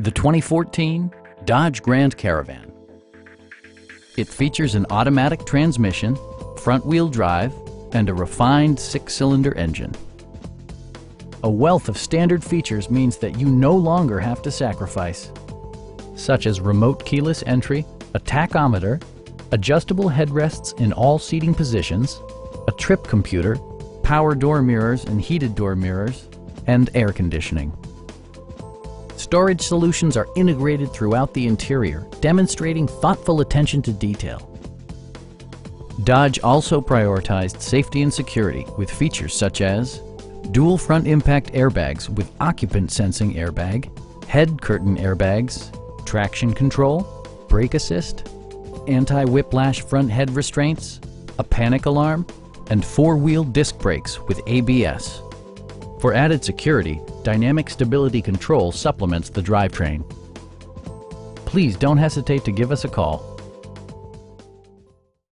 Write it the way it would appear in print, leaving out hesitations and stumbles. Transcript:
The 2014 Dodge Grand Caravan. It features an automatic transmission, front-wheel drive, and a refined 6-cylinder engine. A wealth of standard features means that you no longer have to sacrifice, such as remote keyless entry, a tachometer, adjustable headrests in all seating positions, a trip computer, power door mirrors and heated door mirrors, and air conditioning. Storage solutions are integrated throughout the interior, demonstrating thoughtful attention to detail. Dodge also prioritized safety and security with features such as dual front impact airbags with occupant sensing airbag, head curtain airbags, traction control, brake assist, anti-whiplash front head restraints, a panic alarm, and 4-wheel disc brakes with ABS. For added security, dynamic stability control supplements the drivetrain. Please don't hesitate to give us a call.